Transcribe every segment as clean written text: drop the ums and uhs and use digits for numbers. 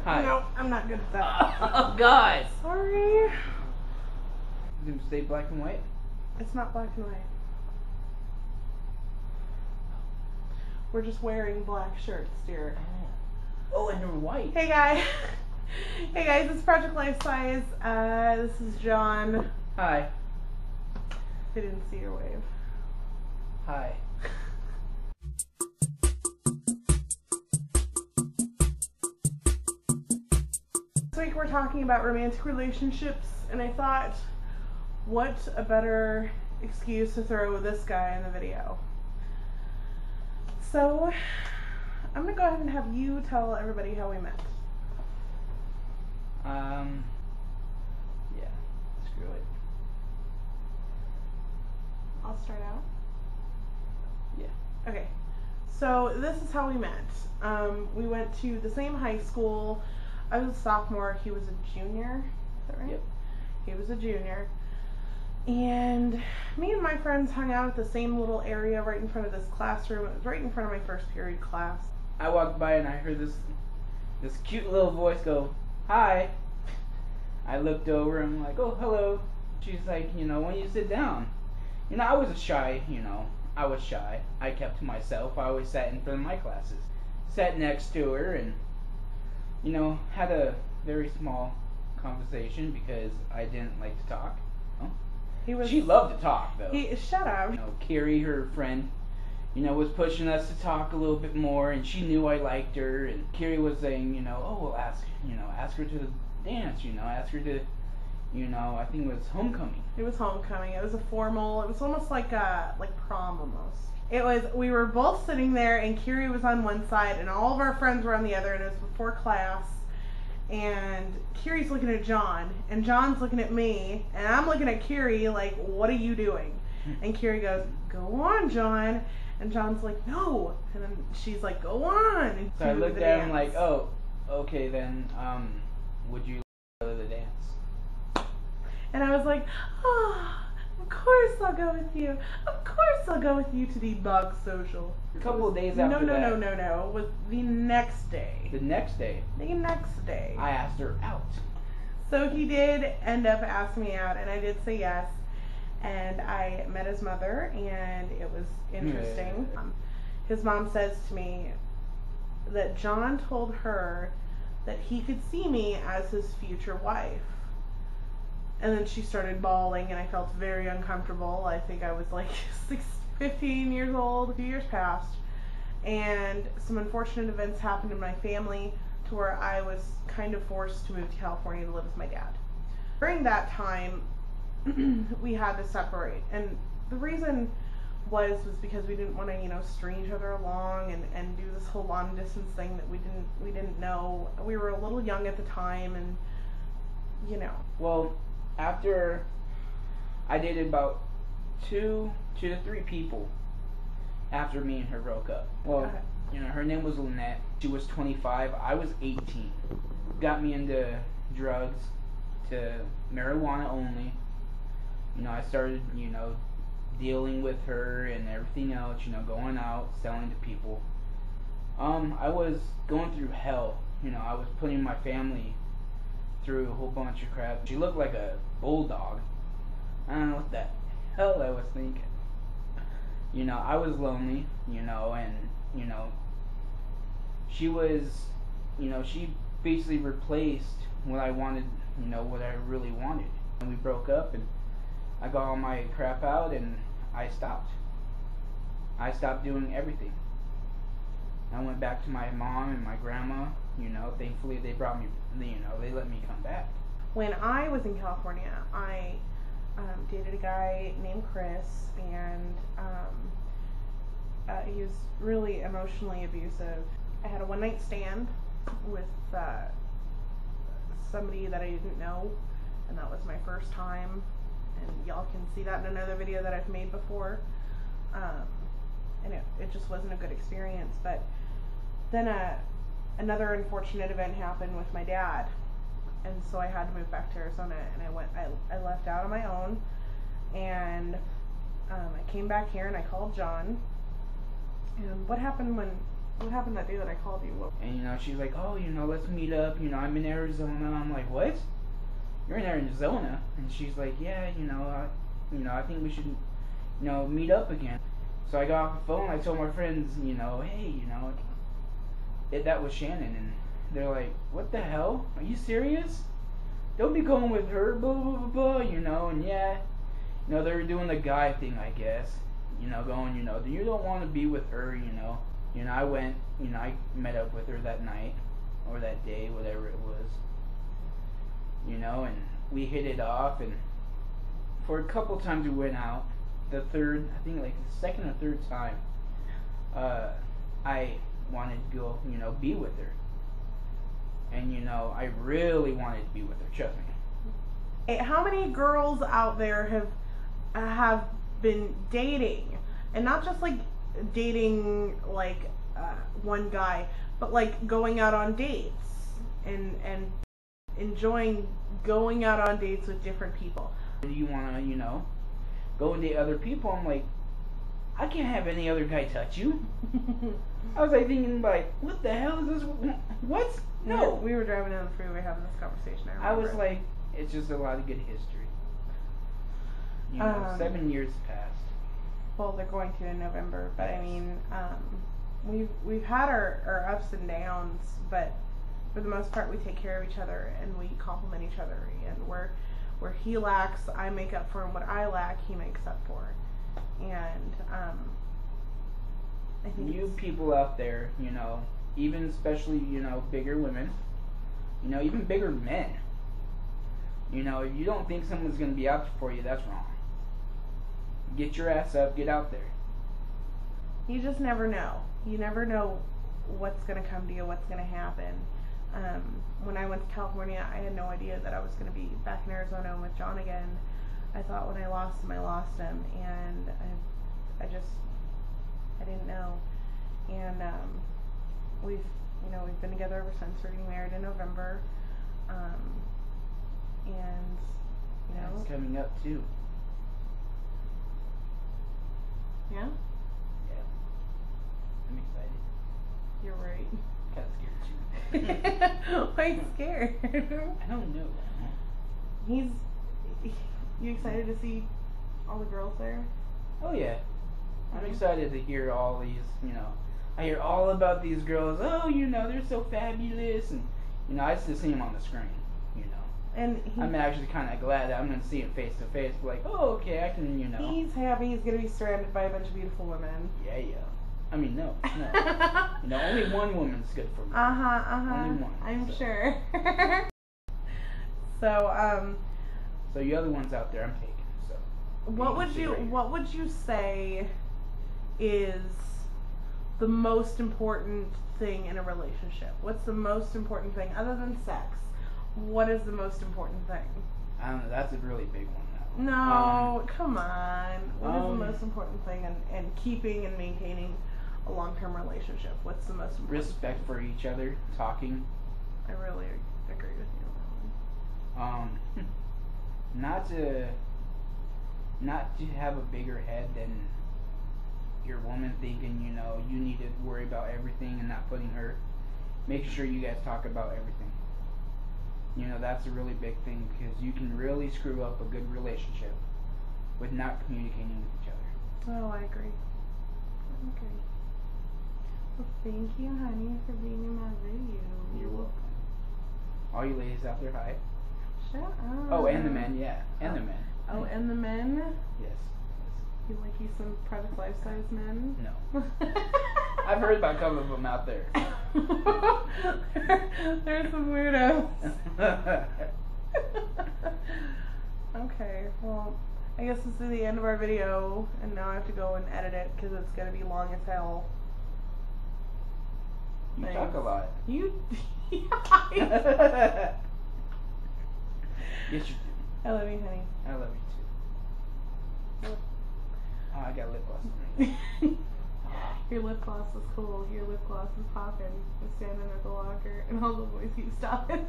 Hi. No, I'm not good at that. Oh, God. Sorry. Is it stay black and white? It's not black and white. We're just wearing black shirts, dear. Oh, and they're white. Hey guys. Hey guys, it's Project Lifesize. This is John. Hi. They didn't see your wave. Hi. This week we're talking about romantic relationships, and I thought, what a better excuse to throw this guy in the video. So, I'm gonna go ahead and have you tell everybody how we met. Yeah, screw it. I'll start out. Yeah. Okay, so this is how we met. We went to the same high school. I was a sophomore, he was a junior. Is that right? Yep. He was a junior. And me and my friends hung out at the same little area right in front of this classroom. It was right in front of my first period class. I walked by and I heard this cute little voice go, "Hi." I looked over and I'm like, "Oh, hello." She's like, "When you sit down." I was shy, I was shy. I kept to myself. I always sat in front of my classes. Sat next to her and, had a very small conversation because I didn't like to talk. She loved to talk, though. Shut up. Carrie, her friend, was pushing us to talk a little bit more, and she knew I liked her. And Carrie was saying, "Oh, well, ask her to dance. Ask her to, I think it was homecoming." It was homecoming. It was a formal. It was almost like prom almost. We were both sitting there, and Carrie was on one side, and all of our friends were on the other, and it was before class. And Carrie's looking at John, and John's looking at me, and I'm looking at Carrie like, "What are you doing?" And Carrie goes, "Go on, John." And John's like, "No." And then she's like, "Go on." And so I looked at him like, "Oh, okay then, would you go to the dance?" And I was like, "Oh, of course I'll go with you. Of course I'll go with you to the dog social." A couple of days after that. No. It was the next day. The next day. The next day. I asked her out. So he did end up asking me out, and I did say yes. And I met his mother, and it was interesting. Yeah. His mom says to me that John told her that he could see me as his future wife. And then she started bawling, and I felt very uncomfortable. I think I was like 15 years old. A few years passed, and some unfortunate events happened in my family to where I was kind of forced to move to California to live with my dad. During that time, we had to separate, and the reason was because we didn't want to, string each other along and do this whole long distance thing that we didn't know. We were a little young at the time, and Well, after I dated about two to three people after me and her broke up. Well, her name was Lynette. She was 25. I was 18. Got me into drugs, to marijuana only. I started, dealing with her and everything else, going out, selling to people. I was going through hell. I was putting my family through a whole bunch of crap. She looked like a bulldog. I don't know what the hell I was thinking. I was lonely, and, she was, she basically replaced what I wanted, what I really wanted. And we broke up, and I got all my crap out, and I stopped. I stopped doing everything. I went back to my mom and my grandma. Thankfully they brought me, they let me come back. When I was in California, I dated a guy named Chris, and he was really emotionally abusive. I had a one-night stand with somebody that I didn't know, and that was my first time, and y'all can see that in another video that I've made before. And it just wasn't a good experience. But then another unfortunate event happened with my dad, and so I had to move back to Arizona, and I left out on my own, and I came back here and I called John. And what happened when What happened that day that I called you? What? And, you know, she's like, oh, you know, let's meet up. You know, I'm in Arizona. I'm like, what? You're in Arizona? And she's like, yeah, I think we should, meet up again. So I got off the phone. I told my friends, hey, that was Shannon. And they're like, what the hell? Are you serious? Don't be going with her, blah, blah, blah, blah, and yeah. They were doing the guy thing, I guess. Going, you don't want to be with her, I went, I met up with her that night, or that day, whatever it was. And we hit it off, and for a couple times we went out. The third, I think like the second or third time, I wanted to go, be with her. And, I really wanted to be with her, trust me. Hey, how many girls out there have been dating? And not just like dating like one guy, but like going out on dates and enjoying going out on dates with different people. Do you want to, go and date other people? I'm like, I can't have any other guy touch you. I was like thinking like, what the hell is this? What? No. We were driving down the freeway having this conversation. I was like, it's just a lot of good history. 7 years passed. Well, they're going to in November, but I mean, we've had our ups and downs, but for the most part, we take care of each other and we compliment each other. And where he lacks, I make up for, and what I lack, he makes up for. And I think you people out there, even especially bigger women, even bigger men. If you don't think someone's gonna be out for you, that's wrong. Get your ass up, get out there. You just never know. You never know what's going to come to you, what's going to happen. When I went to California, I had no idea that I was going to be back in Arizona with John again. I thought when I lost him, and I didn't know. And we've been together ever since. We're getting married in November. It's coming up too. Yeah? Yeah. I'm excited. You're right. Kind of scared too. Why are you scared? I don't know. You excited to see all the girls there? Oh yeah. I'm excited to hear all these, I hear all about these girls. Oh, they're so fabulous. And, I just see them on the screen, And I'm actually kind of glad that I'm going to see him face to face. Like, oh, okay, I can, He's happy he's going to be surrounded by a bunch of beautiful women. Yeah. I mean, no. Only one woman's good for me. Only one. I'm sure. So, So the other ones out there, I'm taking. So. What would you say is the most important thing in a relationship? What's the most important thing other than sex? What is the most important thing? I don't know. That's a really big one now. No, come on. What is the most important thing in keeping and maintaining a long-term relationship? What's the most important respect thing? For each other, talking. I really agree with you on that one. Not to have a bigger head than your woman thinking, you need to worry about everything and not putting her. Making sure you guys talk about everything. That's a really big thing because you can really screw up a good relationship with not communicating with each other. Oh, I agree. Okay. Well, thank you, honey, for being in my video. You're welcome. All you ladies out there, hi. Shut up. Oh, and the men, yeah. And the men. Oh, and the men? Yes. You like you some ProjectLifesize men? No. I've heard about a couple of them out there. There's some weirdos. Okay, well, I guess this is the end of our video, and now I have to go and edit it because it's going to be long as hell. You talk a lot. You... Yes, you do. I love you, honey. I love you too. Oh, I got lip gloss. Your lip gloss is cool. Your lip gloss is popping. I'm standing at the locker, and all the boys keep stopping.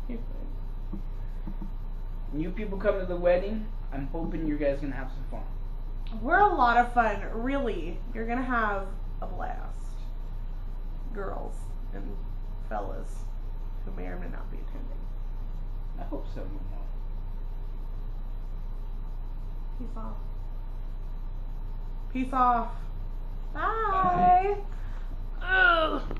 You're you people come to the wedding, I'm hoping you guys gonna have some fun. We're a lot of fun, really. You're gonna have a blast. Girls and fellas who may or may not be attending. I hope so, you know. Peace off. Peace off. Bye. Ugh.